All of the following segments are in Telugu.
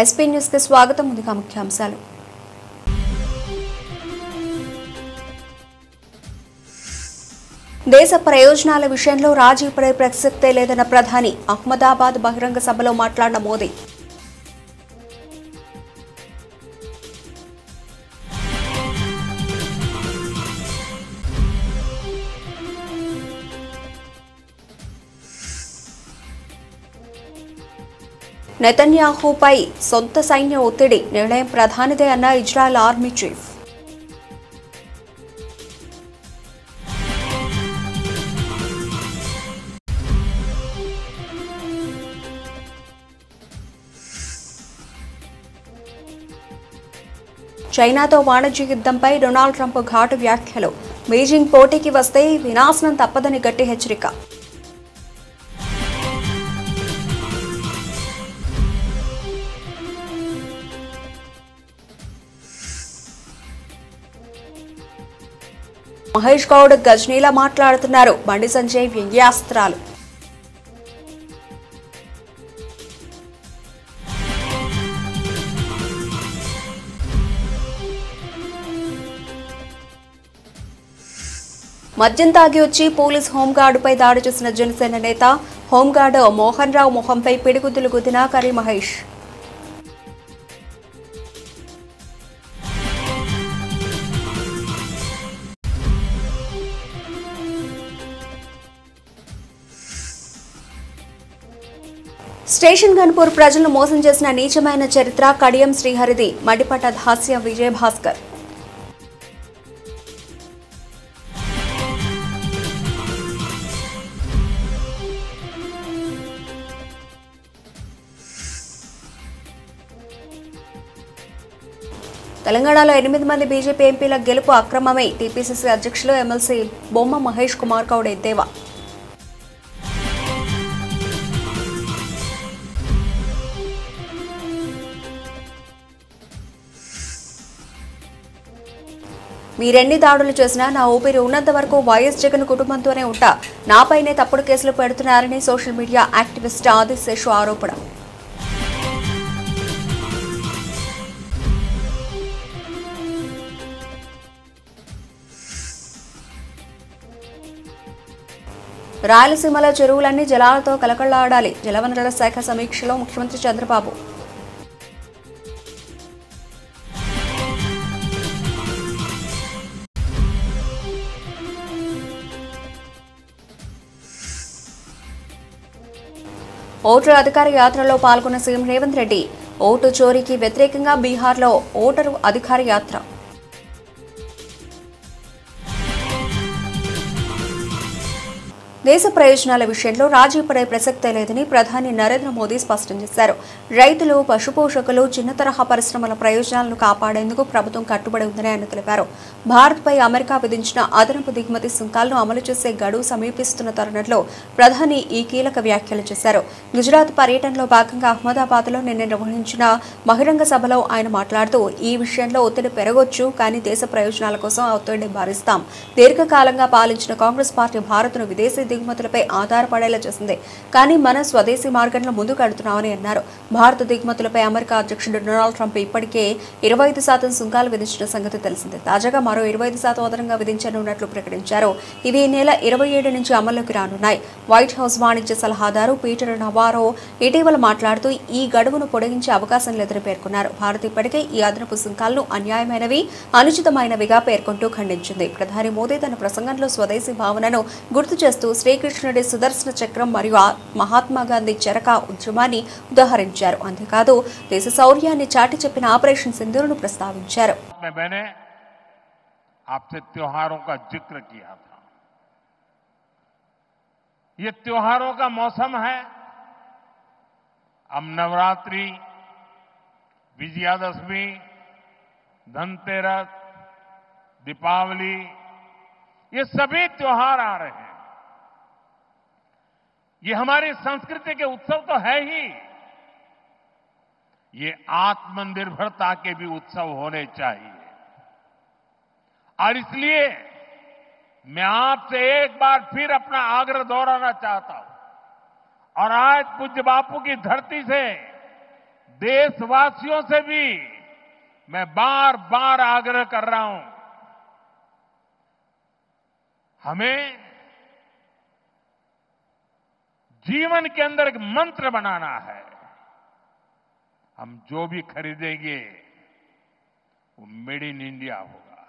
ఎస్పీ న్యూస్ కి స్వాగతం. ముందుగా ముఖ్యాంశాలు. దేశ ప్రయోజనాల విషయంలో రాజీ పడే ప్రసక్తే లేదన్న ప్రధాని. అహ్మదాబాద్ బహిరంగ సభలో మాట్లాడిన మోదీ. నెతన్యాహుపై సొంత సైన్య ఒత్తిడి. నిర్ణయం ప్రధానిదే అన్న ఇజ్రాయెల్ ఆర్మీ చీఫ్. చైనాతో వాణిజ్య యుద్ధంపై డొనాల్డ్ ట్రంప్ ఘాటు వ్యాఖ్యలు. బీజింగ్ పోటీకి వస్తే వినాశనం తప్పదని గట్టి హెచ్చరిక. మహేష్ గౌడ్ గజనీలా మాట్లాడుతున్నారు. బండి సంజయ్ వ్యంగ్యాస్త్రాలు. మద్యం తాగి వచ్చి పోలీస్ హోంగార్డుపై దాడి చేసిన జనసేన నేత. Home guard Mohan Rao మొహంపై పిడిగుద్దులు గుద్దిన curry Mahesh. Station Ghanpur ప్రజలను మోసం చేసిన నీచమైన చరిత్ర కడియం శ్రీహరిది. మడిపట్ట హాస్య విజయభాస్కర్. తెలంగాణలో 8 మంది బీజేపీ ఎంపీల గెలుపు అక్రమమే. టీపీసీసీ అధ్యక్షులు ఎమ్మెల్సీ బొమ్మ మహేష్ కుమార్ గౌడ్ ఎద్దేవా. మీరెన్ని దాడులు చేసినా నా ఊపిరి ఉన్నంత వరకు వైఎస్ జగన్ కుటుంబంతోనే ఉంటా. నాపైనే తప్పుడు కేసులు పెడుతున్నారని సోషల్ మీడియా యాక్టివిస్ట్ ఆదిశేషు ఆరోపణ. రాయలసీమలో చెరువులన్నీ జలాలతో కలకళ్లాడాలి. జలవనరుల శాఖ సమీక్షలో ముఖ్యమంత్రి చంద్రబాబు. ఓటరు అధికార యాత్రలో పాల్గొన్న సీఎం రేవంత్ రెడ్డి. ఓటు చోరీకి వ్యతిరేకంగా బీహార్లో ఓటరు అధికార యాత్ర. దేశ ప్రయోజనాల విషయంలో రాజీ పడే ప్రసక్తే లేదని ప్రధాని నరేంద్ర మోదీ స్పష్టం చేశారు. రైతులు, పశుపోషకులు, చిన్న తరహా పరిశ్రమల ప్రయోజనాలను కాపాడేందుకు ప్రభుత్వం కట్టుబడి ఉందని ఆయన తెలిపారు. భారత్పై అమెరికా విధించిన అదనపు దిగుమతి సుంకాలను అమలు చేసే గడువు సమీపిస్తున్న తరుణంలో ప్రధాని ఈ కీలక వ్యాఖ్యలు చేశారు. గుజరాత్ పర్యటనలో భాగంగా అహ్మదాబాద్లో నిన్న నిర్వహించిన బహిరంగ సభలో ఆయన మాట్లాడుతూ ఈ విషయంలో ఒత్తిడి పెరగొచ్చు, కానీ దేశ ప్రయోజనాల కోసం ఆ ఒత్తిడిని భరిస్తాం. దీర్ఘకాలంగా పాలించిన కాంగ్రెస్ పార్టీ భారత్ను విదేశీ దిగుమతులపై ఆధారపడేలా చేసింది, కానీ మనం స్వదేశీ మార్గంలో ముందుకు వెడుతున్నామని అన్నారు. భారత దిగుమతులపై అమెరికా అధ్యక్షుడు డొనాల్డ్ ట్రంప్ ఇప్పటికే 25% సుంకాలు విధించిన సంగతి తెలిసిందే. తాజాగా మరో 25% అదనంగా విధించనున్నట్లు ప్రకటించారు. ఇవి ఈ నెల 27 నుంచి అమల్లోకి రానున్నాయి. వైట్ హౌస్ వాణిజ్య సలహాదారు పీటర్ నవారో ఇటీవల మాట్లాడుతూ ఈ గడువును పొడిగించే అవకాశం లేదని పేర్కొన్నారు. భారత్ ఇప్పటికే ఈ అదనపు సుంకాలను అన్యాయమైనవి, అనుచితమైనవిగా పేర్కొంటూ ఖండించింది. ప్రధాని మోదీ తన ప్రసంగంలో స్వదేశీ భావనను గుర్తు చేస్తూ శ్రీకృష్ణుడి సుదర్శన చక్రం మరియు మహాత్మా గాంధీ చరక ఉద్యమాన్ని ఉదాహరించారు. అంతేకాదు దేశ శౌర్యాన్ని చాటి చెప్పిన ఆపరేషన్ సింధూర్ను ప్రస్తావించారు. आपसे त्योहारों का जिक्र किया था। ये त्योहारों का मौसम है। अब नवरात्रि, विजयादशमी, धनतेरस, दीपावली, ये सभी त्योहार आ रहे हैं। ये हमारी संस्कृति के उत्सव तो है ही, ये आत्मनिर्भरता के भी उत्सव होने चाहिए। और इसलिए मैं आपसे एक बार फिर अपना आग्रह दोहराना चाहता हूं और आज पूज्य बापू की धरती से देशवासियों से भी मैं बार बार आग्रह कर रहा हूं, हमें जीवन के अंदर एक मंत्र बनाना है। हम जो भी खरीदेंगे वो मेड इन इंडिया होगा,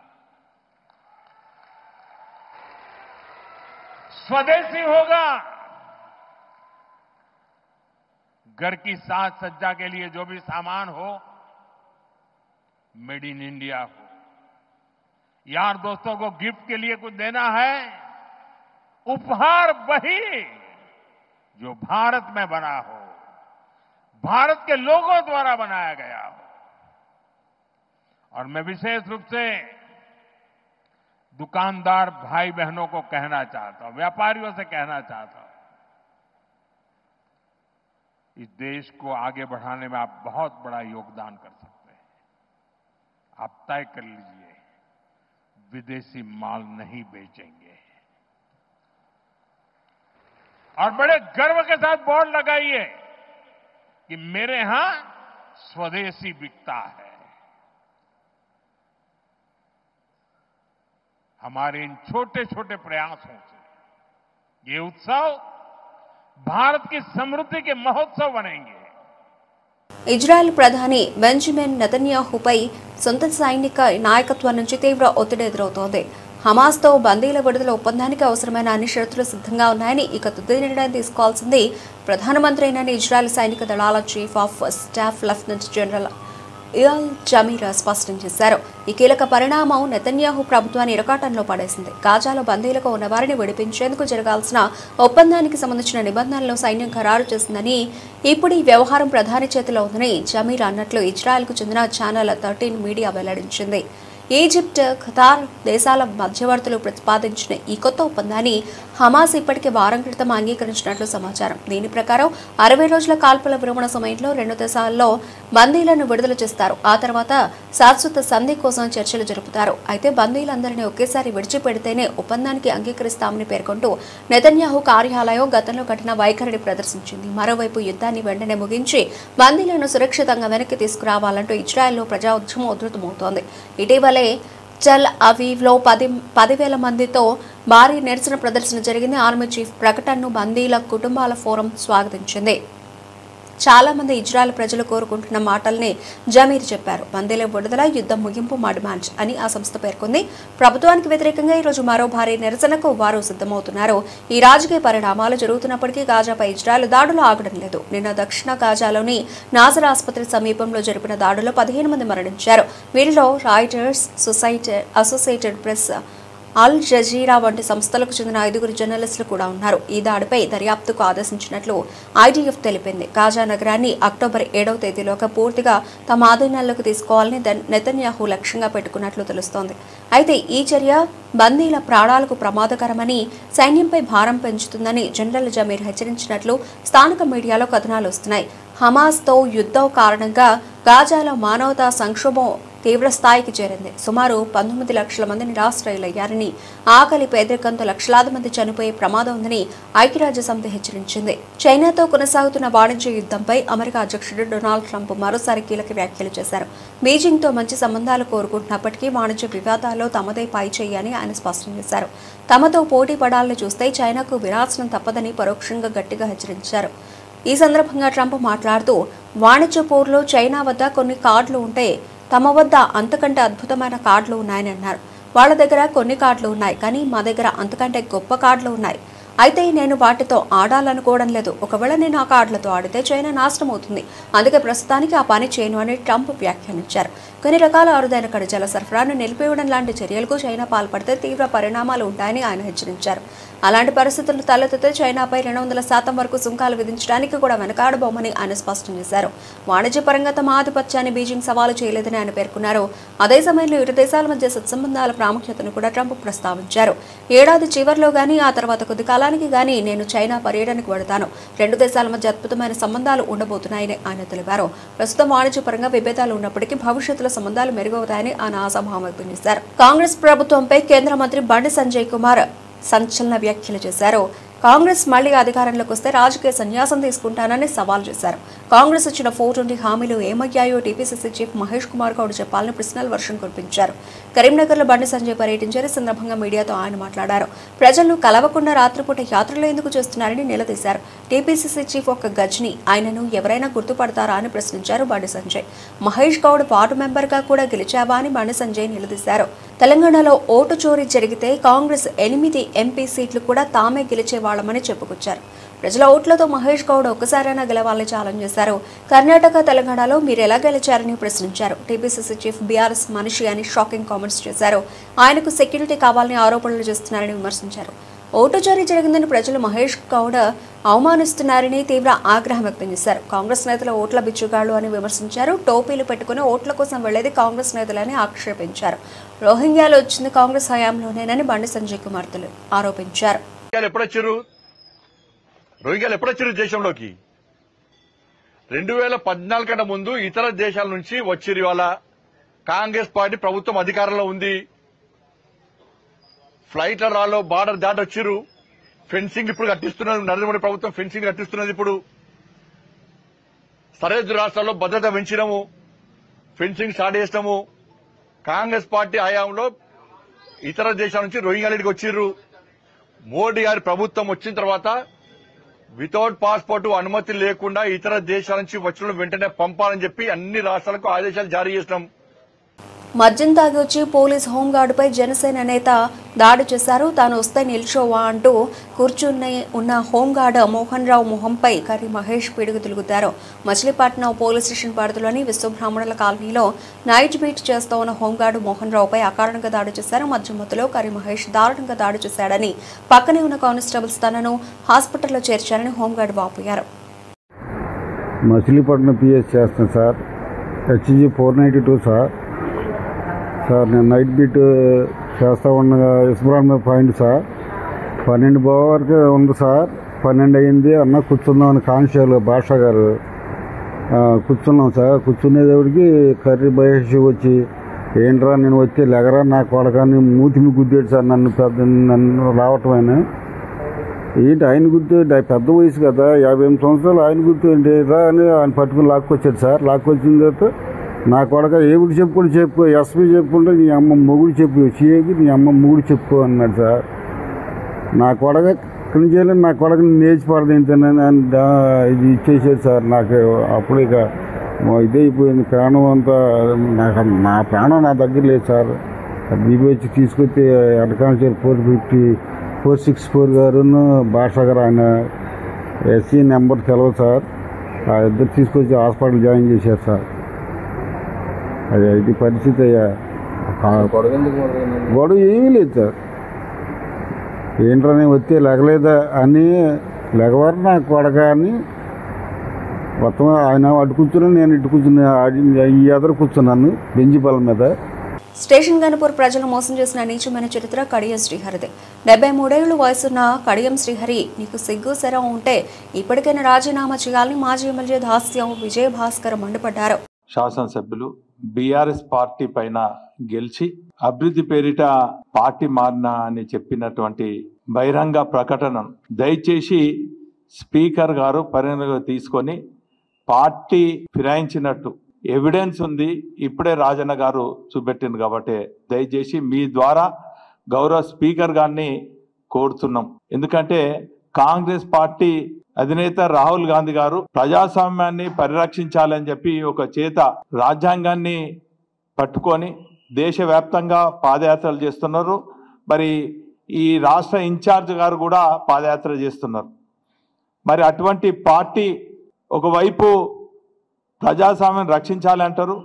स्वदेशी होगा। घर की साज सज्जा के लिए जो भी सामान हो, मेड इन इंडिया हो। यार दोस्तों को गिफ्ट के लिए कुछ देना है, उपहार वही जो भारत में बना हो, भारत के लोगों द्वारा बनाया गया हो। और मैं विशेष रूप से दुकानदार भाई बहनों को कहना चाहता हूं, व्यापारियों से कहना चाहता हूं, इस देश को आगे बढ़ाने में आप बहुत बड़ा योगदान कर सकते हैं। आप तय कर लीजिए, विदेशी माल नहीं बेचेंगे। और बड़े गर्व के साथ बोर्ड लगाइए कि मेरे यहां स्वदेशी बिकता है। हमारे इन छोटे छोटे प्रयासों से ये उत्सव भारत की समृद्धि के महोत्सव बनेंगे। ఇజ్రాయెల్ ప్రధాని బెంజమిన్ నెతన్యాహుపై సొంత సైనిక నాయకత్వం నుంచి తీవ్ర ఒత్తిడి ఎదురవుతోంది. హమాస్తో బందీల విడుదల ఒప్పందానికి అవసరమైన అన్ని షరతులు సిద్ధంగా ఉన్నాయని, ఇక తుది నిర్ణయం తీసుకోవాల్సింది ప్రధానమంత్రినని ఇజ్రాయెల్ సైనిక దళాల chief of staff lieutenant general Eyal Zamir స్పష్టం చేశారు. ఈ కీలక పరిణామం నెతన్యాహు ప్రభుత్వాన్ని ఇరకాటంలో పడేసింది. గాజాలో బందీలకు ఉన్న వారిని విడిపించేందుకు జరగాల్సిన ఒప్పందానికి సంబంధించిన నిబంధనలను సైన్యం ఖరారు చేసిందని, ఇప్పుడు ఈ వ్యవహారం ప్రధాని చేతిలో ఉందని జమీర్ అన్నట్లు ఇజ్రాయెల్కు చెందిన ఛానల్ 13 మీడియా వెల్లడించింది. ఈజిప్ట్, ఖతార్ దేశాల మధ్యవర్తులు ప్రతిపాదించిన ఈ కొత్త ఒప్పందాన్ని హమాస్ ఇప్పటికే వారం క్రితం అంగీకరించినట్లు సమాచారం. దీని ప్రకారం 60 రోజుల కాల్పుల విరమణ సమయంలో 2 దేశాల్లో బందీలను విడుదల చేస్తారు. ఆ తర్వాత శాశ్వత సంధి కోసం చర్చలు జరుపుతారు. అయితే బందీలందరినీ ఒకేసారి విడిచిపెడితేనే ఒప్పందానికి అంగీకరిస్తామని పేర్కొంటూ నెతన్యాహు కార్యాలయం గతంలో కఠిన వైఖరిని ప్రదర్శించింది. మరోవైపు యుద్ధాన్ని వెంటనే ముగించి బందీలను సురక్షితంగా వెనక్కి తీసుకురావాలంటూ ఇజ్రాయెల్లో ప్రజా ఉద్యమం ఉధృతమవుతోంది. ఇటీవలే టెల్ అవీవ్లో 10,000 మందితో భారీ నిరసన ప్రదర్శన జరిగింది. ఆర్మీ చీఫ్ ప్రకటనను బందీల కుటుంబాల ఫోరం స్వాగతించింది. చాలా మంది ఇజ్రాయెల్ ప్రజలు కోరుకుంటున్న మాటల్ని జమీర్ చెప్పారు. బందీల విడుదల, యుద్ధం ముగింపు మా డిమాండ్ అని ఆ సంస్థ పేర్కొంది. ప్రభుత్వానికి వ్యతిరేకంగా ఈరోజు మరో భారీ నిరసనకు వారు సిద్ధమవుతున్నారు. ఈ రాజకీయ పరిణామాలు జరుగుతున్నప్పటికీ గాజాపై ఇజ్రాయెల్ దాడులు ఆగడం లేదు. నిన్న దక్షిణ గాజాలోని నాజర్ ఆసుపత్రి సమీపంలో జరిపిన దాడుల్లో 15 మంది మరణించారు. వీరిలో Reuters, Associated Press, Al Jazeera వంటి సంస్థలకు చెందిన 5 జర్నలిస్టులు కూడా ఉన్నారు. ఈ దాడిపై దర్యాప్తుకు ఆదేశించినట్లు ఐడీఎఫ్ తెలిపింది. గాజా నగరాన్ని అక్టోబర్ 7వ తేదీలోగా పూర్తిగా తమ ఆధీనంలోకి తీసుకోవాలని నెతన్యాహు లక్ష్యంగా పెట్టుకున్నట్లు తెలుస్తోంది. అయితే ఈ చర్య బందీల ప్రాణాలకు ప్రమాదకరమని, సైన్యంపై భారం పెంచుతుందని జనరల్ జమీర్ హెచ్చరించినట్లు స్థానిక మీడియాలో కథనాలు వస్తున్నాయి. హమాస్తో యుద్ధం కారణంగా గాజాలో మానవతా సంక్షోభం తీవ్ర స్థాయికి చేరింది. సుమారు 19 లక్షల మంది నిరాశ్రయులయ్యారని, ఆకలి, పేదరికంతో లక్షలాది మంది చనిపోయే ప్రమాదం ఉందని ఐక్యరాజ్యసమితి హెచ్చరించింది. చైనాతో కొనసాగుతున్న వాణిజ్య యుద్ధంపై అమెరికా అధ్యక్షుడు డొనాల్డ్ ట్రంప్ మరోసారి కీలక వ్యాఖ్యలు చేశారు. బీజింగ్తో మంచి సంబంధాలు కోరుకుంటున్నప్పటికీ వాణిజ్య వివాదాల్లో తమదే పైచేయి అని ఆయన స్పష్టం చేశారు. తమతో పోటీ పడాలని చూస్తే చైనాకు వినాశనం తప్పదని పరోక్షంగా గట్టిగా హెచ్చరించారు. ఈ సందర్భంగా ట్రంప్ మాట్లాడుతూ, వాణిజ్య పోరులో చైనా వద్ద కొన్ని కార్డులు ఉంటే తమ వద్ద అంతకంటే అద్భుతమైన కార్డులు ఉన్నాయని అన్నారు. వాళ్ళ దగ్గర కొన్ని కార్డులు ఉన్నాయి, కానీ మా దగ్గర అంతకంటే గొప్ప కార్డులు ఉన్నాయి. అయితే నేను వాటితో ఆడాలనుకోవడం లేదు. ఒకవేళ నేను ఆ కార్డులతో ఆడితే చైనా నాశనం అవుతుంది. అందుకే ప్రస్తుతానికి ఆ పని చేయను అని ట్రంప్ వ్యాఖ్యానించారు. కొన్ని రకాల అరుదైన ఖనిజాల సరఫరాను నిలిపివేయడం లాంటి చర్యలకు చైనా పాల్పడితే తీవ్ర పరిణామాలు ఉంటాయని ఆయన హెచ్చరించారు. అలాంటి పరిస్థితులు తలెత్తితే చైనాపై 200% వరకు సుంకాలు విధించడానికి కూడా వెనకాడబోమని ఆయన స్పష్టం చేశారు. వాణిజ్యపరంగా తమ ఆధిపత్యాన్ని బీజింగ్ సవాలు చేయలేదని ఆయన పేర్కొన్నారు. అదే సమయంలో ఇరు దేశాల మధ్య సత్సంబంధాల ప్రాముఖ్యతను కూడా ట్రంప్ ప్రస్తావించారు. ఏడాది చివరిలో గానీ, ఆ తర్వాత కొద్ది కాలానికి గానీ నేను చైనా పర్యటనకు వెడతాను. 2 దేశాల మధ్య అద్భుతమైన సంబంధాలు ఉండబోతున్నాయని ఆయన తెలిపారు. ప్రస్తుతం వాణిజ్యపరంగా విభేదాలు ఉన్నప్పటికీ భవిష్యత్తులో సంబంధాలు మెరుగవుతాయని ఆయన ఆశాభావం వ్యక్తం చేశారు. కాంగ్రెస్ ప్రభుత్వంపై కేంద్ర మంత్రి బండి సంజయ్ కుమార్ సంచలన వ్యాఖ్యలు చేశారు. కాంగ్రెస్ మళ్లీ అధికారంలోకి వస్తే రాజకీయ సన్యాసం తీసుకుంటానని సవాల్ చేశారు. కాంగ్రెస్ ఇచ్చిన 420 హామీలు ఏమయ్యాయో టీపీసీసీ చీఫ్ మహేష్ కుమార్ గౌడ్ చెప్పాలని ప్రశ్నల వర్షం కురిపించారు. కరీంనగర్లో బండి సంజయ్ పర్యటించారు. ఈ సందర్భంగా మీడియాతో ఆయన మాట్లాడారు. ప్రజలను కలవకుండా రాత్రిపూట యాత్రలు ఎందుకు చేస్తున్నారని నిలదీశారు. టీపీసీసీ చీఫ్ ఒక గజ్ని, ఆయనను ఎవరైనా గుర్తుపడతారా అని ప్రశ్నించారు బండి సంజయ్. మహేష్ గౌడ్ వార్డు మెంబర్గా కూడా గెలిచావా అని బండి సంజయ్ నిలదీశారు. తెలంగాణలో ఓటు చోరీ జరిగితే కాంగ్రెస్ 8 ఎంపీ సీట్లు కూడా తామే గెలిచేవాళ్లమని చెప్పుకొచ్చారు. ప్రజల ఓట్లతో మహేష్ గౌడ్ ఒక్కసారైనా గెలవాలని ఛాలెంజ్ చేశారు. కర్ణాటక, తెలంగాణలో మీరు ఎలా గెలిచారని ప్రశ్నించారు. టీపీసీసీ చీఫ్ బీఆర్ఎస్ మనిషి అని షాకింగ్ కామెంట్స్ చేశారు. ఆయనకు సెక్యూరిటీ కావాలని ఆరోపణలు చేస్తున్నారని విమర్శించారు. ఓటు చోరీ జరిగిందని ప్రజలు మహేష్ గౌడ్ అవమానిస్తున్నారని తీవ్ర ఆగ్రహం వ్యక్తం చేశారు. కాంగ్రెస్ నేతల ఓట్ల బిచ్చుగాళ్లు అని విమర్శించారు. టోపీలు పెట్టుకుని ఓట్ల కోసం వెళ్లేది కాంగ్రెస్ నేతలని ఆక్షేపించారు. రోహింగ్యాలు వచ్చింది కాంగ్రెస్ హయాంలోనేనని బండి సంజయ్ కుమార్తెలు ఆరోపించారు. రోహింగ్యాలు ఎప్పుడొచ్చారు దేశంలోకి? 2014 కంటే ముందు ఇతర దేశాల నుంచి వచ్చిరు. ఇవాళ కాంగ్రెస్ పార్టీ ప్రభుత్వం అధికారంలో ఉంది. ఫ్లైట్ల రాలో బార్డర్ దాటి వచ్చిరు. ఫెన్సింగ్ ఇప్పుడు కట్టిస్తున్నది నరేంద్ర మోడీ ప్రభుత్వం. ఫెన్సింగ్ కట్టిస్తున్నది. ఇప్పుడు సరిహద్దు రాష్ట్రాల్లో భద్రత పెంచినాము, ఫెన్సింగ్ స్టార్ట్ చేసినాము. కాంగ్రెస్ పార్టీ హయాంలో ఇతర దేశాల నుంచి రోహింగ్యాలకి వచ్చిర్రు. మోడీ గారి ప్రభుత్వం వచ్చిన తర్వాత వితౌట్ పాస్పోర్ట్ అనుమతి లేకుండా ఇతర దేశాల నుంచి వచ్చిన వెంటనే పంపాలని చెప్పి అన్ని రాష్ట్రాలకు ఆదేశాలు జారీ చేసినాం. మద్యం తాగి వచ్చి పోలీస్ హోంగార్డుపై జనసేన నేత దాడి చేశారు. తాను వస్తే నిల్చోవా అంటూ కూర్చుని ఉన్న హోంగార్డ్ మోహన్ రావు మొహంపై కర్రీ మహేష్ పిడుగు తిరుగుతారు. మచిలీపట్నం పోలీస్ స్టేషన్ పరిధిలోని విశ్వబ్రాహ్మణుల కాలనీలో నైట్ బీట్ చేస్తూ ఉన్న హోంగార్డు మోహన్ రావుపై అకారణంగా దాడి చేశారు. మద్యం మత్తులో కర్రీ మహేష్ దారుణంగా దాడి చేశాడని, పక్కనే ఉన్న కానిస్టేబుల్స్ తనను హాస్పిటల్లో చేర్చారని హోంగార్డు వాపోయారు. మచిలీపట్నం పిఎస్ చేస్తాను సార్. HG 492 sir. సార్ నేను నైట్ బీట్ చేస్తూ ఉండగా విశ్వబ్రాహ్మణ పాయింట్ సార్ 12 వరకు ఉంది సార్. 12 అయింది అన్న కూర్చుందామని కానిస్టేబుల్ భాషా గారు కూర్చున్నాం సార్. కూర్చునేదేవుడికి కర్రీ మహేష్ వచ్చి ఏంట్రా నేను వచ్చి లెగరా నా కొడకాన్ని మూతిని గుద్దాడు సార్. నన్ను రావటమైనా ఏంటి ఆయన గుర్తు పెద్ద వయసు కదా, 58 సంవత్సరాలు. ఆయన గుర్తు ఏంటి రా అని ఆయన పట్టుకుని లాక్కొచ్చాడు సార్. లాక్కొచ్చిన తర్వాత నా కొడక ఏమిటి చెప్పు ఎస్పీ చెప్పుకుంటే నీ అమ్మ మొగుడు చెప్పు, సిఐకి నీ అమ్మ మొగుడు చెప్పు అన్నాడు సార్. నా కొడక ఇక్కడి నుంచి నా కొడకని నేర్చి పడదేంతనని ఇది ఇచ్చేసాడు సార్. నాకు అప్పుడు ఇక ఇదైపోయింది. ప్రాణం అంతా నా ప్రాణం నా దగ్గర లేదు సార్. బీబీ వచ్చి తీసుకొచ్చి అడ్కాన్షియల్ 464 గారును భాషా గారు, ఆయన ఎస్సీ నెంబర్ తెలవదు సార్. ఆ ఇద్దరు తీసుకొచ్చి హాస్పిటల్ జాయిన్ చేశారు సార్. అది పరిస్థితి అయ్యా. గొడవ ఏమీ లేదు సార్. ఏంట్రని వస్తే లెగలేదా అని లెగవారు నా కొడక అని మొత్తం ఆయన అటు కూర్చున్నాను, నేను ఇటు కూర్చున్నా. ఈ ఎదురు కూర్చున్నాను బెంజిపాల మీద. స్టేషన్ గణపూర్ ప్రజలు మోసం చేసిన నీచమైన చరిత్ర కడియం శ్రీహరిది. 73 ఏళ్ల వయసున్న కడియం శ్రీహరి, నీకు సిగ్గు శరం ఉంటే ఇప్పటికైనా రాజీనామా చేయాలని మాజీ ఎమ్మెల్యే దాస్యం విజయభాస్కర్ మండిపడ్డారు. శాసనసభ్యులు బీఆర్ఎస్ పార్టీ పైన గెలిచి అభివృద్ధి పేరిట పార్టీ మారినా అని చెప్పినటువంటి బహిరంగ ప్రకటనను దయచేసి స్పీకర్ గారు పరిగణలోకి తీసుకొని పార్టీ ఫిరాయించినట్టు ఎవిడెన్స్ ఉంది, ఇప్పుడే రాజన్న గారు చూపెట్టింది కాబట్టి దయచేసి మీ ద్వారా గౌరవ స్పీకర్ గారిని కోరుతున్నాం. ఎందుకంటే కాంగ్రెస్ పార్టీ అధినేత రాహుల్ గాంధీ గారు ప్రజాస్వామ్యాన్ని పరిరక్షించాలని చెప్పి ఒక చేత రాజ్యాంగాన్ని పట్టుకొని దేశవ్యాప్తంగా పాదయాత్రలు చేస్తున్నారు. మరి ఈ రాష్ట్ర ఇన్ఛార్జ్ గారు కూడా పాదయాత్ర చేస్తున్నారు. మరి అటువంటి పార్టీ ఒకవైపు ప్రజాస్వామ్యం రక్షించాలంటారు.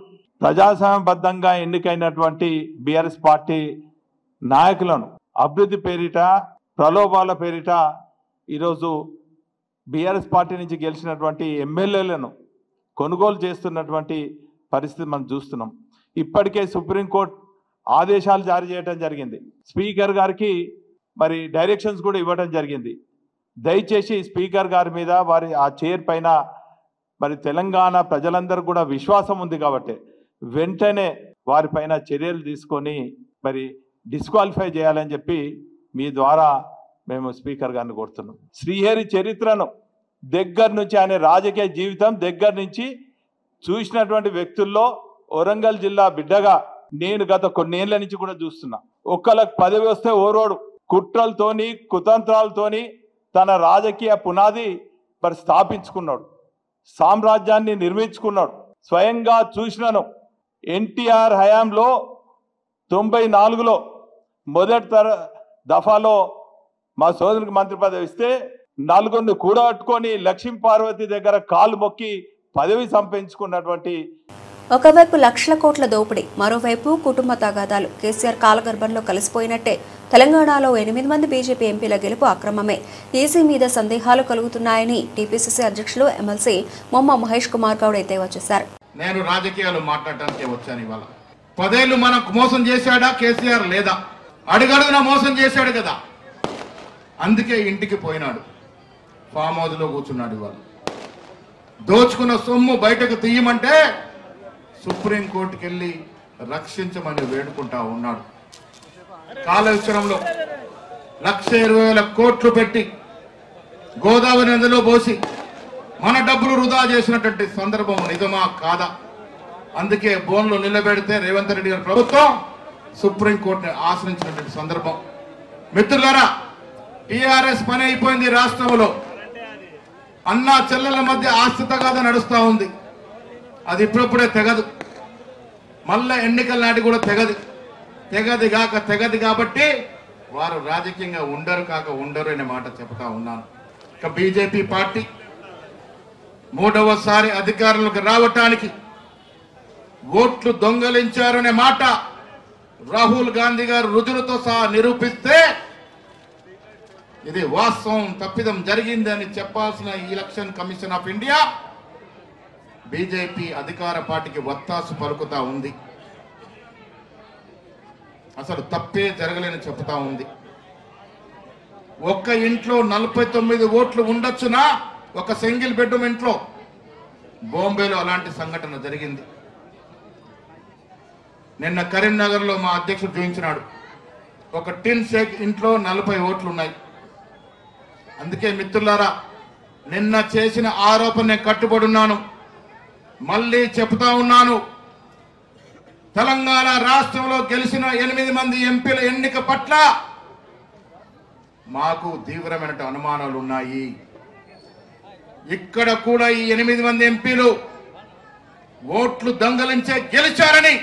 ప్రజాస్వామ్యబద్ధంగా ఎన్నికైనటువంటి బీఆర్ఎస్ పార్టీ నాయకులను అభివృద్ధి పేరిట ప్రలోభాల పేరిట ఈరోజు బీఆర్ఎస్ పార్టీ నుంచి గెలిచినటువంటి ఎమ్మెల్యేలను కొనుగోలు చేస్తున్నటువంటి పరిస్థితి మనం చూస్తున్నాం. ఇప్పటికే సుప్రీంకోర్టు ఆదేశాలు జారీ చేయడం జరిగింది. స్పీకర్ గారికి మరి డైరెక్షన్స్ కూడా ఇవ్వడం జరిగింది. దయచేసి స్పీకర్ గారి మీద వారి ఆ చైర్ పైన మరి తెలంగాణ ప్రజలందరూ కూడా విశ్వాసం ఉంది కాబట్టి వెంటనే వారిపైన చర్యలు తీసుకొని మరి డిస్క్వాలిఫై చేయాలని చెప్పి మీ ద్వారా మేము స్పీకర్ గారిని కోరుతున్నాం. శ్రీహరి చరిత్రను దగ్గర నుంచి ఆయన రాజకీయ జీవితం దగ్గర నుంచి చూసినటువంటి వ్యక్తుల్లో వరంగల్ జిల్లా బిడ్డగా నేను గత కొన్నేళ్ల నుంచి కూడా చూస్తున్నా. ఒక్కళ్ళకి పదవి వస్తే ఓరోడు కుట్రలతోని కుతంత్రాలతోని తన రాజకీయ పునాది స్థాపించుకున్నాడు, సామ్రాజ్యాన్ని నిర్మించుకున్నాడు. స్వయంగా చూసినాను. ఎన్టీఆర్ హయాంలో 94లో మొదటి దఫాలో మా సోదరునికి మంత్రి పదవి ఇస్తే నలుగురిని కూడగట్టుకొని లక్ష్మీ పార్వతి దగ్గర కాలు మొక్కి పదవి సంపాదించుకున్నటువంటి ఒకవైపు లక్షల కోట్ల దోపిడీ, మరోవైపు కుటుంబ తగాదాలు. కేసీఆర్ కాలగర్భంలో కలిసిపోయినట్టే. తెలంగాణలో 8 మంది బీజేపీ ఎంపీల గెలుపు అక్రమమే. ఈసీ మీద సందేహాలు కలుగుతున్నాయని టీపీసీసీ అధ్యక్షులు ఎమ్మెల్సీ మొమ్మ మహేష్ కుమార్ గౌడ్ ఎద్దేవా చేశారు. నేను రాజకీయాలు మాట్లాడటానికి వచ్చాను ఇవాళ. 10 ఏళ్లు మనకు మోసం చేశాడా కేసీఆర్? లేదా? అడుగడుగునా మోసం చేశాడు కదా, అందుకే ఇంటికి పోయినాడు, ఫామ్ హౌస్ లో కూర్చున్నాడు. ఇవాళ దోచుకున్న సొమ్ము బయటకు తీయమంటే సుప్రీంకోర్టుకి వెళ్ళి రక్షించమని వేడుకుంటా ఉన్నాడు. కాళేశ్వరంలో 1,20,000 కోట్లు పెట్టి గోదావరి నదిలో పోసి మన డబ్బులు వృధా చేసినటువంటి సందర్భం నిజమా కాదా? అందుకే బోన్లో నిలబెడితే రేవంత్ రెడ్డి గారి ప్రభుత్వం సుప్రీంకోర్టుని ఆశ్రయించినటువంటి సందర్భం. మిత్రులారా, టీఆర్ఎస్ పని అయిపోయింది. రాష్ట్రంలో అన్నా చెల్లెల మధ్య ఆస్తి తగాదా నడుస్తా ఉంది. అది ఇప్పుడప్పుడే తెగదు, మళ్ళా ఎన్నికల నాటి కూడా తెగది కాబట్టి వారు రాజకీయంగా ఉండరు కాక ఉండరు అనే మాట చెప్తా ఉన్నాను. ఇక బీజేపీ పార్టీ 3వసారి అధికారంలోకి రావటానికి ఓట్లు దొంగలించారనే మాట రాహుల్ గాంధీ గారు రుజువులతో సహా నిరూపిస్తే ఇది వాస్తవం, తప్పిదం జరిగిందని చెప్పాల్సిన election commission of India BJP అధికార పార్టీకి వత్తాసు పలుకుతా ఉంది. అసలు తప్పే జరగలేని చెప్తా ఉంది. ఒక్క ఇంట్లో 49 ఓట్లు ఉండొచ్చునా? ఒక సింగిల్ బెడ్రూమ్ ఇంట్లో. బాంబేలో అలాంటి సంఘటన జరిగింది. నిన్న కరీంనగర్లో మా అధ్యక్షుడు చూపించినాడు. ఒక టిన్ షేక్ ఇంట్లో 40 ఓట్లు ఉన్నాయి. అందుకే మిత్రులారా, నిన్న చేసిన ఆరోపణ నేను కట్టుబడి ఉన్నాను. మళ్ళీ చెప్తా ఉన్నాను, తెలంగాణ రాష్ట్రంలో గెలిచిన 8 మంది ఎంపీల ఎన్నిక పట్ల మాకు తీవ్రమైన అనుమానాలు ఉన్నాయి. ఇక్కడ కూడా ఈ 8 మంది ఎంపీలు ఓట్లు దొంగలించే గెలిచారని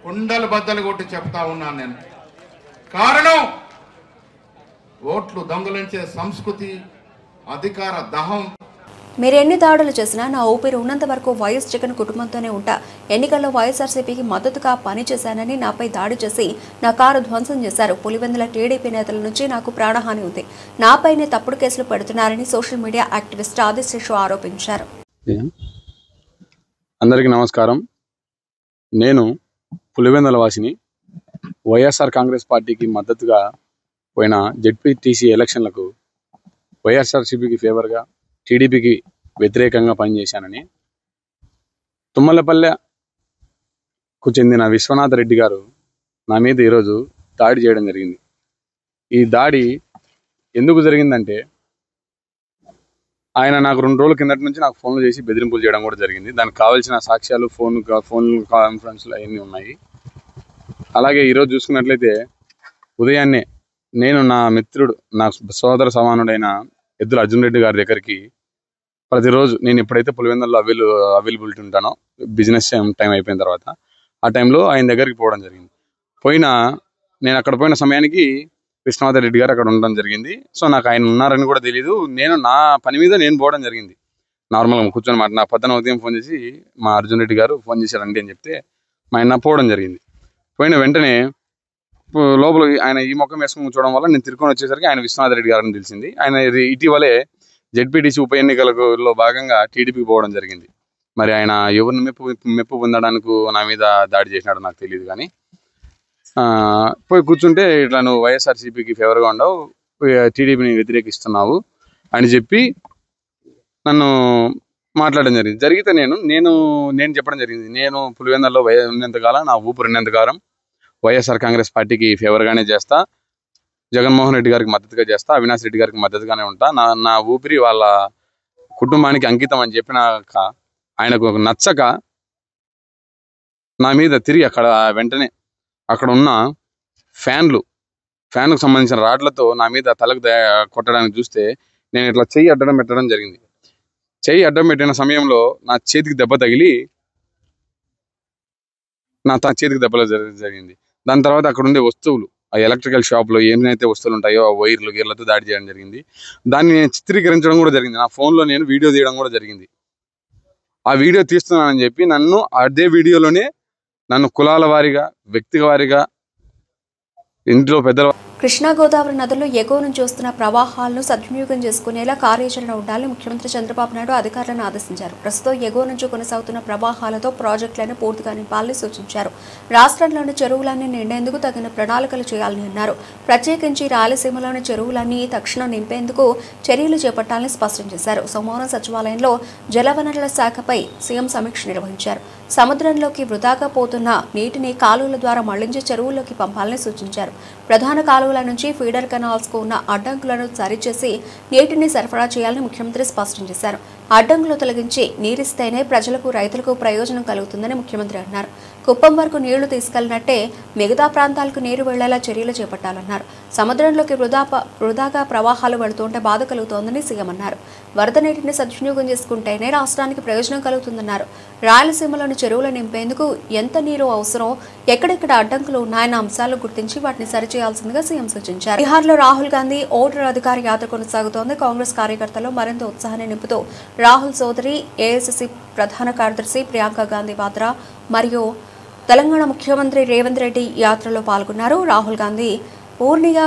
కుండలు బద్దలు కొట్టి చెప్తా ఉన్నాను నేను. కారణం ఓట్లు దొంగలించే సంస్కృతి, అధికార దహం. మీరు ఎన్ని దాడులు చేసినా నా ఊపిరి ఉన్నంత వరకు వైఎస్ జగన్ కుటుంబంతోనే ఉంటా. ఎన్నికల్లో వైఎస్ఆర్సీపీకి మద్దతుగా పనిచేశానని నాపై దాడి చేసి నా కారు ధ్వంసం చేశారు. పులివెందుల టీడీపీ నేతల నుంచి నాకు ప్రాణహాని ఉంది. నాపైనే తప్పుడు కేసులు పెడుతున్నారని సోషల్ మీడియా యాక్టివిస్ట్ ఆదిశేషు ఆరోపించారు. అందరికీ నమస్కారం. నేను పులివెందుల వాసిని. వైఎస్ఆర్ కాంగ్రెస్ పార్టీకి మద్దతుగా పోయిన జెడ్పీటీసీ ఎలక్షన్లకు వైఎస్ఆర్సీపీకి ఫేవర్గా, టీడీపీకి వ్యతిరేకంగా పనిచేశానని తుమ్మలపల్లెకు చెందిన విశ్వనాథ రెడ్డి గారు నా మీద ఈరోజు దాడి చేయడం జరిగింది. ఈ దాడి ఎందుకు జరిగిందంటే, ఆయన నాకు 2 రోజుల కిందటి నుంచి నాకు ఫోన్లు చేసి బెదిరింపులు చేయడం కూడా జరిగింది. దానికి కావాల్సిన సాక్ష్యాలు ఫోన్ కాన్ఫరెన్స్లు అవన్నీ ఉన్నాయి. అలాగే ఈరోజు చూసుకున్నట్లయితే ఉదయాన్నే నేను నా మిత్రుడు, నా సోదర సమానుడైన ఎద్దుల అర్జున్ రెడ్డి గారి దగ్గరికి ప్రతిరోజు నేను ఎప్పుడైతే పులివెందుల్లో అవైలబిలిటీ ఉంటానో, బిజినెస్ టైం అయిపోయిన తర్వాత ఆ టైంలో ఆయన దగ్గరికి పోవడం జరిగింది. నేను అక్కడ పోయిన సమయానికి విశ్వనాథ రెడ్డి గారు అక్కడ ఉండడం జరిగింది. సో నాకు ఆయన ఉన్నారని కూడా తెలియదు. నేను నా పని మీద నేను పోవడం జరిగింది. నార్మల్గా కూర్చొని నా పొద్దున ఉదయం ఫోన్ చేసి మా అర్జున్ రెడ్డి గారు ఫోన్ చేశారండి అని చెప్తే మా ఆయన పోవడం జరిగింది. పోయిన వెంటనే లోపల ఆయన ఈ ముఖం వేసుకుని కూర్చోవడం వల్ల నేను తిరుకొని వచ్చేసరికి ఆయన విశ్వనాథ రెడ్డి గారని తెలిసింది. ఆయన ఇటీవలే జెడ్పీటీసీ ఉప ఎన్నికలలో భాగంగా టీడీపీకి పోవడం జరిగింది. మరి ఆయన ఎవరిని మెప్పు పొందడానికి నా మీద దాడి చేసినాడో నాకు తెలియదు. కానీ పోయి కూర్చుంటే ఇట్లా నువ్వు వైఎస్ఆర్సీపీకి ఫేవర్గా ఉండవు, టీడీపీని వ్యతిరేకిస్తున్నావు అని చెప్పి నన్ను మాట్లాడడం జరిగితే నేను చెప్పడం జరిగింది, నేను పులివెందుల్లో ఉన్నంతకాలం నా ఊపిరి ఉన్నంతకాలం వైఎస్ఆర్ కాంగ్రెస్ పార్టీకి ఫేవర్గానే చేస్తా. జగన్మోహన్ రెడ్డి గారికి మద్దతుగా చేస్తా, అవినాష్ రెడ్డి గారికి మద్దతుగానే ఉంటా. నా ఊపిరి వాళ్ళ కుటుంబానికి అంకితం అని చెప్పినాక ఆయనకు నచ్చక నా మీద తిరిగి వెంటనే అక్కడ ఉన్న ఫ్యాన్కు సంబంధించిన రాడ్లతో నా మీద తలకు కొట్టడానికి చూస్తే నేను ఇట్లా చెయ్యి అడ్డం పెట్టడం జరిగింది. చెయ్యి అడ్డం పెట్టిన సమయంలో నా చేతికి దెబ్బ తగిలి చేతికి దెబ్బలు జరిగింది. దాని తర్వాత అక్కడ ఉండే వస్తువులు, ఆ ఎలక్ట్రికల్ షాప్లో ఏమైతే వస్తువులు ఉంటాయో ఆ వైర్లు గీర్లతో దాడి చేయడం జరిగింది. దాన్ని నేను చిత్రీకరించడం కూడా జరిగింది. నా ఫోన్లో నేను వీడియో తీయడం కూడా జరిగింది. ఆ వీడియో తీస్తున్నానని చెప్పి అదే వీడియోలోనే నన్ను కులాల వారీగా, వ్యక్తిగత వారీగా, ఇంట్లో పెద్దల కృష్ణా గోదావరి నదుల్లో ఎగువ నుంచి వస్తున్న ప్రవాహాలను సద్వినియోగం చేసుకునేలా కార్యాచరణ ఉండాలని ముఖ్యమంత్రి చంద్రబాబు నాయుడు అధికారులను ఆదేశించారు. ప్రస్తుతం ఎగువ నుంచి కొనసాగుతున్న ప్రవాహాలతో ప్రాజెక్టులను పూర్తిగా నింపాలని సూచించారు. రాష్ట్రంలోని చెరువులన్నీ నిండేందుకు తగిన ప్రణాళికలు చేయాలని అన్నారు. ప్రత్యేకించి రాయలసీమలోని చెరువులన్నీ తక్షణం నింపేందుకు చర్యలు చేపట్టాలని స్పష్టం చేశారు. సోమవారం సచివాలయంలో జలవనరుల శాఖపై సీఎం సమీక్ష నిర్వహించారు. సముద్రంలోకి వృధాగా పోతున్న నీటిని కాలువల ద్వారా మళ్లించి చెరువుల్లోకి పంపాలని సూచించారు. ప్రధాన కాలువల నుంచి ఫీడర్ కెనాల్స్ కు ఉన్న అడ్డంకులను సరిచేసి నీటిని సరఫరా చేయాలని ముఖ్యమంత్రి స్పష్టం చేశారు. అడ్డంకులు తొలగించి నీరిస్తేనే ప్రజలకు, రైతులకు ప్రయోజనం కలుగుతుందని ముఖ్యమంత్రి అన్నారు. కుప్పం వరకు నీళ్లు తీసుకెళ్లినట్టే మిగతా ప్రాంతాలకు నీరు వెళ్లేలా చర్యలు చేపట్టాలన్నారు. సముద్రంలోకి వృధాగా ప్రవాహాలు వెళుతుంటే బాధ కలుగుతోందని సీఎం అన్నారు. వరద నీటిని సద్వినియోగం చేసుకుంటేనే రాష్ట్రానికి ప్రయోజనం కలుగుతుందన్నారు. రాయలసీమలోని చెరువులు నింపేందుకు ఎంత నీరు అవసరం, ఎక్కడెక్కడ అడ్డంకులు ఉన్నాయన్న అంశాలను గుర్తించి వాటిని సరిచేయాల్సిందిగా సీఎం సూచించారు. బీహార్లో రాహుల్ గాంధీ ఓటర్ అధికార యాత్ర కొనసాగుతోంది. కాంగ్రెస్ కార్యకర్తలు మరింత ఉత్సాహాన్ని నింపుతూ రాహుల్ సోదరి, ఏఐసిసి ప్రధాన కార్యదర్శి ప్రియాంక గాంధీ వాద్రా మరియు తెలంగాణ ముఖ్యమంత్రి రేవంత్ రెడ్డి యాత్రలో పాల్గొన్నారు. రాహుల్ గాంధీ పూర్ణియా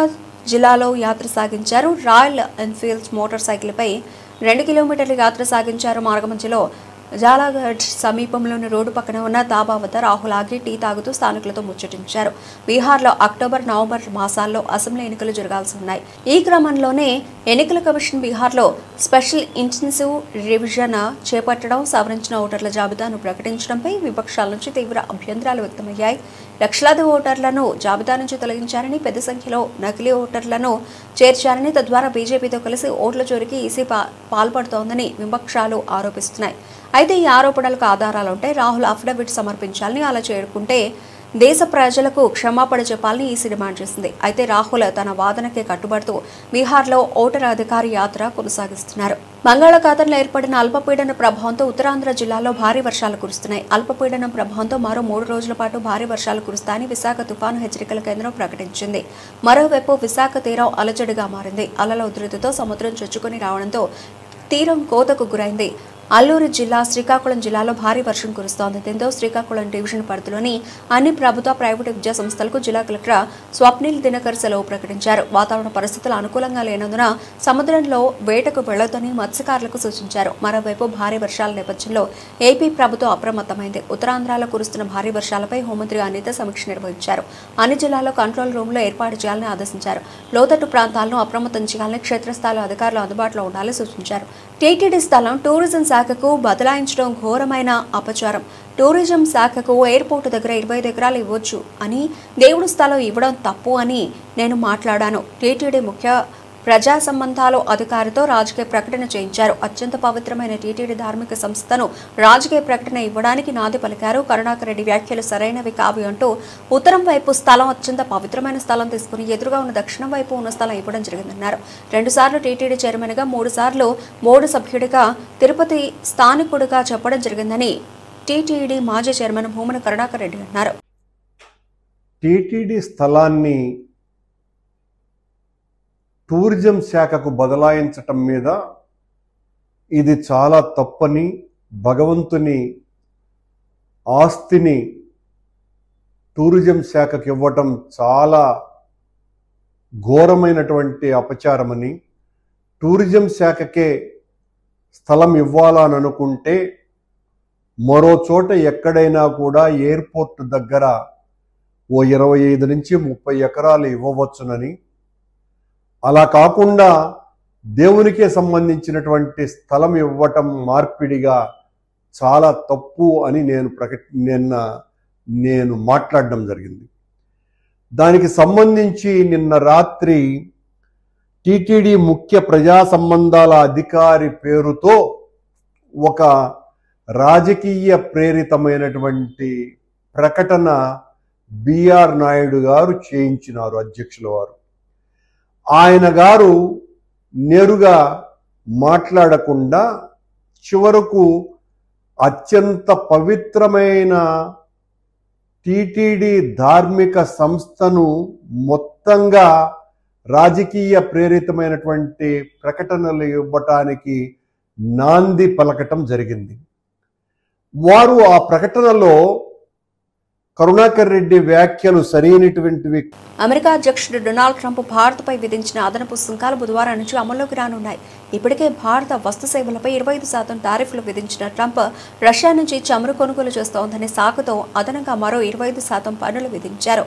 జిల్లాలో యాత్ర సాగించారు. రాయల్ ఎన్ఫీల్డ్ మోటార్ సైకిల్పై 2 కిలోమీటర్ల యాత్ర సాగించారు. మార్గమధ్యలో జాలాగఢ్ సమీపంలోని రోడ్డు పక్కన ఉన్న దాబా వద్ద రాహుల్ ఆగి టీ తాగుతూ స్థానికులతో ముచ్చటించారు. బీహార్లో అక్టోబర్, నవంబర్ మాసాల్లో అసెంబ్లీ ఎన్నికలు జరగాల్సి ఉన్నాయి. ఈ క్రమంలోనే ఎన్నికల కమిషన్ బీహార్లో స్పెషల్ ఇంటెన్సివ్ రివిజన్ చేపట్టడం, సవరించిన ఓటర్ల జాబితాను ప్రకటించడంపై విపక్షాల నుంచి తీవ్ర అభ్యంతరాలు వ్యక్తమయ్యాయి. లక్షలాది ఓటర్లను జాబితా నుంచి తొలగించారని, పెద్ద సంఖ్యలో నకిలీ ఓటర్లను చేర్చారని, తద్వారా బీజేపీతో కలిసి ఓట్ల చోరీకి ఈసీ పాల్పడుతోందని విపక్షాలు ఆరోపిస్తున్నాయి. అయితే ఈ ఆరోపణలకు ఆధారాలుంటే రాహుల్ అఫిడవిట్ సమర్పించాలని, అలా చేయకుంటే దేశ ప్రజలకు క్షమాపణ చెప్పాలని ఈసీ డిమాండ్ చేసింది. అయితే రాహుల్ తన వాదనకే కట్టుబడుతూ బీహార్లో ఓటర్ అధికార యాత్ర కొనసాగిస్తున్నారు. బంగాళాఖాతంలో ఏర్పడిన అల్పపీడన ప్రభావంతో ఉత్తరాంధ్ర జిల్లాలో భారీ వర్షాలు కురుస్తున్నాయి. అల్పపీడనం ప్రభావంతో మరో 3 రోజుల పాటు భారీ వర్షాలు కురుస్తాయని విశాఖ తుఫాను హెచ్చరికల కేంద్రం ప్రకటించింది. మరోవైపు విశాఖ తీరం అలజడిగా మారింది. అలల ఉధృతితో సముద్రం చొచ్చుకొని రావడంతో తీరం కోతకు గురైంది. అల్లూరు జిల్లా, శ్రీకాకుళం జిల్లాలో భారీ వర్షం కురుస్తోంది. దీంతో శ్రీకాకుళం డివిజన్ పరిధిలోని అన్ని ప్రభుత్వ, ప్రైవేటు విద్యా సంస్థలకు జిల్లా కలెక్టర్ స్వప్నిల్ దినకర్ సెలవు ప్రకటించారు. వాతావరణ పరిస్థితులు అనుకూలంగా లేనందున సముద్రంలో వేటకు వెళ్లొద్దని మత్స్యకారులకు సూచించారు. మరోవైపు భారీ వర్షాల నేపథ్యంలో ఏపీ ప్రభుత్వం అప్రమత్తమైంది. ఉత్తరాంధ్రలో కురుస్తున్న భారీ వర్షాలపై హోంమంత్రి అనిత సమీక్ష నిర్వహించారు. అన్ని జిల్లాల్లో కంట్రోల్ రూమ్లో ఏర్పాటు చేయాలని ఆదేశించారు. లోతట్టు ప్రాంతాలను అప్రమత్తం చేయాలని, క్షేత్రస్థాయిలో అధికారులు అందుబాటులో ఉండాలని సూచించారు. టీటీడీ స్థలం టూరిజం శాఖకు బదలాయించడం ఘోరమైన అపచారం. టూరిజం శాఖకు ఎయిర్పోర్టు దగ్గర 25 ఎకరాలు ఇవ్వచ్చు అని, దేవుడి స్థలం ఇవ్వడం తప్పు అని నేను మాట్లాడాను. టీటీడీ ముఖ్య ప్రజా సంబంధాల అధికారితో రాజకీయ ప్రకటన చేయించారు. అత్యంత పవిత్రమైన టీటీడీ ధార్మిక సంస్థను రాజకీయ ప్రకటన ఇవ్వడానికి నాంది పలికారు. కరుణాకర్ రెడ్డి వ్యాఖ్యలు సరైనవి కావు అంటూ ఉత్తరం వైపు స్థలం, అత్యంత పవిత్రమైన స్థలం తీసుకుని ఎదురుగా ఉన్న దక్షిణం వైపు ఉన్న స్థలం ఇవ్వడం జరిగిందన్నారు. 2 సార్లు టీటీడీ చైర్మన్గా, 3 సార్లు బోర్డు సభ్యుడిగా, తిరుపతి స్థానికుడిగా చెప్పడం జరిగిందని టీటీడీ మాజీ చైర్మన్ భూమన కరుణాకర్ రెడ్డి అన్నారు. టీటీడీ స్థలాన్ని టూరిజం శాఖకు బదలాయించటం మీద ఇది చాలా తప్పని, భగవంతుని ఆస్తిని టూరిజం శాఖకు ఇవ్వటం చాలా ఘోరమైనటువంటి అపచారమని, టూరిజం శాఖకే స్థలం ఇవ్వాలని అనుకుంటే మరో చోట ఎక్కడైనా కూడా ఎయిర్పోర్ట్ దగ్గర ఓ 25 నుంచి 30 ఎకరాలు ఇవ్వవచ్చునని, అలా కాకుండా దేవునికే సంబంధించినటువంటి స్థలం ఇవ్వటం మార్పిడిగా చాలా తప్పు అని నేను మాట్లాడడం జరిగింది. దానికి సంబంధించి నిన్న రాత్రి టిటిడి ముఖ్య ప్రజా సంబంధాల అధికారి పేరుతో ఒక రాజకీయ ప్రేరితమైనటువంటి ప్రకటన బిఆర్ నాయుడు గారు చేయించినారు, అధ్యక్షుల వారు. ఆయన గారు నేరుగా మాట్లాడకుండా చివరకు అత్యంత పవిత్రమైన టిటిడి ధార్మిక సంస్థను మొత్తంగా రాజకీయ ప్రేరితమైనటువంటి ప్రకటనలు ఇవ్వటానికి నాంది పలకటం జరిగింది. వారు ఆ ప్రకటనలో కరుణాకర్ రెడ్డి వ్యాఖ్యలు సరైనటువంటివి. అమెరికా అధ్యక్షుడు డొనాల్డ్ ట్రంప్ భారత్పై విధించిన అదనపు సుంకాలు బుధవారం నుంచి అమల్లోకి రానున్నాయి. ఇప్పటికే భారత వస్తు సేవలపై 25% టారిఫ్లు విధించిన ట్రంప్ రష్యా నుంచి చమురు కొనుగోలు చేస్తోందనే సాకుతో అదనంగా మరో 25% పన్నులు విధించారు.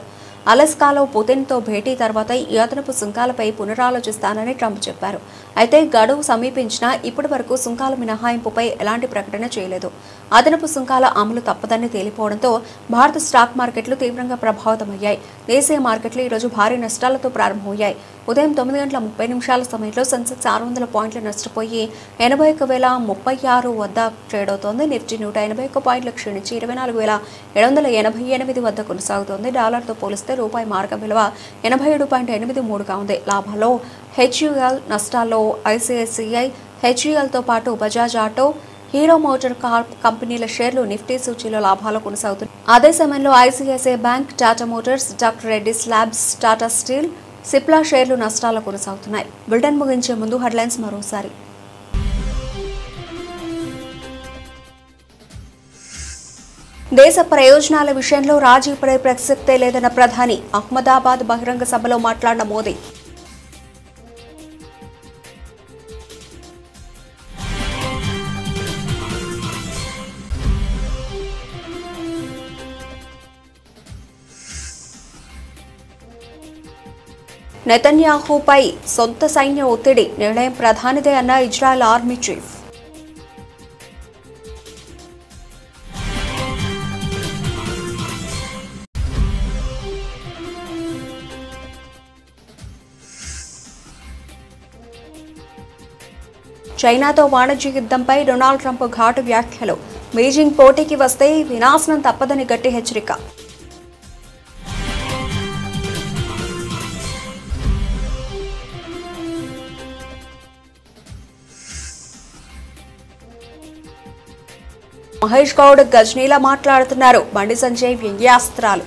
అలస్కాలో పుతిన్తో భేటీ తర్వాత ఈ అదనపు సుంకాలపై పునరాలోచిస్తానని ట్రంప్ చెప్పారు. అయితే గడువు సమీపించినా ఇప్పటి వరకు సుంకాల మినహాయింపుపై ఎలాంటి ప్రకటన చేయలేదు. అదనపు సుంకాల అమలు తప్పదని తేలిపోవడంతో భారత స్టాక్ మార్కెట్లు తీవ్రంగా ప్రభావితమయ్యాయి. దేశీయ మార్కెట్లు ఈరోజు భారీ నష్టాలతో ప్రారంభమయ్యాయి. ఉదయం 9:30 సమయంలో సెన్సెక్స్ 600 పాయింట్లు నష్టపోయి 81,036 వద్ద ట్రేడ్ అవుతోంది. నిఫ్టీ 181 పాయింట్లు క్షీణించి 24,788 వద్ద కొనసాగుతోంది. డాలర్తో పోలిస్తే రూపాయి మార్గ విలువ 87.83గా ఉంది. లాభాల్లో హెచ్యుఎల్, నష్టాల్లో ఐసిఐసిఐ, హెచ్యుఎల్తో పాటు Bajaj Auto, Hero MotoCorp కంపెనీల షేర్లు నిఫ్టీ సూచీలో లాభాలు కొనసాగుతున్నాయి. అదే సమయంలో ICICI Bank, Tata Motors, doctor Reddy's labs, Tata Steel, Cipla షేర్లు నష్టాలు కొనసాగుతున్నాయి. బులెటిన్ ముగించే ముందు హెడ్లైన్స్ మరోసారి. దేశ ప్రయోజనాల విషయంలో రాజీ పడే ప్రసక్తే లేదన్న ప్రధాని. అహ్మదాబాద్ బహిరంగ సభలో మాట్లాడిన మోదీ. నెతన్యాహుపై సొంత సైన్య ఒత్తిడి, నిర్ణయం ప్రధానిదే అన్న ఇజ్రాయెల్ ఆర్మీ చీఫ్. చైనాతో వాణిజ్య యుద్ధంపై డొనాల్డ్ ట్రంప్ ఘాటు వ్యాఖ్యలు. బీజింగ్ పోటీకి వస్తే వినాశనం తప్పదని గట్టి హెచ్చరిక. మహేష్ గౌడ్ గజనీలా మాట్లాడుతున్నారు. బండి సంజయ్ వ్యంగ్యాస్త్రాలు.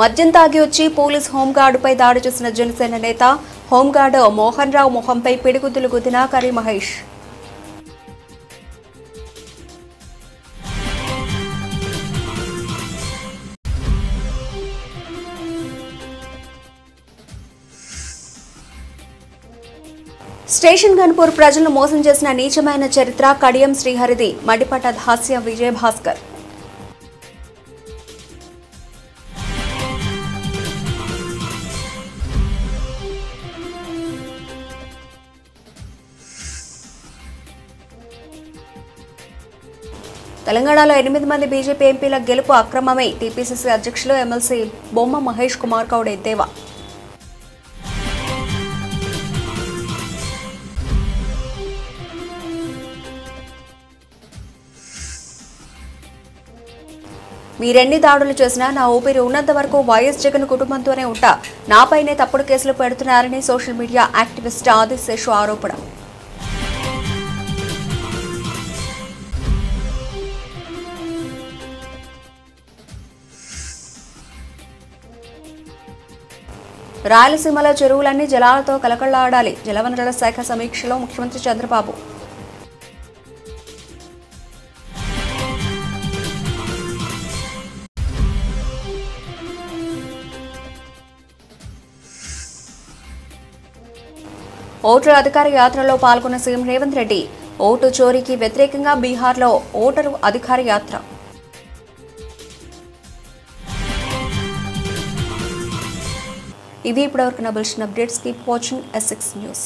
మద్యం తాగి వచ్చి పోలీస్ హోంగార్డుపై దాడి చేసిన జనసేన నేత, home guard Mohan Rao మొహంపై పిడిగుద్దులు గుద్దిన curry Mahesh. Station Ghanpur ప్రజలను మోసం చేసిన నీచమైన చరిత్ర కడియం శ్రీహరిది. మడిపట్ట హాస్య విజయభాస్కర్. తెలంగాణలో 8 మంది బీజేపీ ఎంపీల గెలుపు అక్రమమే. టీపీసీసీ అధ్యక్షులు ఎమ్మెల్సీ బొమ్మ మహేష్ కుమార్ గౌడ్ ఎద్దేవా. మీరెన్ని దాడులు చేసినా నా ఊపిరి ఉన్నంత వరకు వైఎస్ జగన్ కుటుంబంతోనే ఉంటా. నాపైనే తప్పుడు కేసులు పెడుతున్నారని సోషల్ మీడియా యాక్టివిస్ట్ ఆది శేషు ఆరోపణ. రాయలసీమలో చెరువులన్నీ జలాలతో కలకళ్లాడాలి. జలవనరుల శాఖ సమీక్షలో ముఖ్యమంత్రి చంద్రబాబు. ఓటర్ అధికార యాత్రలో పాల్గొన్న సీఎం రేవంత్ రెడ్డి. ఓటు చోరీకి వ్యతిరేకంగా బీహార్లో ఓటరు అధికార యాత్ర. ఇవి ఇప్పటివరకు నా bulletin updates. Keep watching S6 news.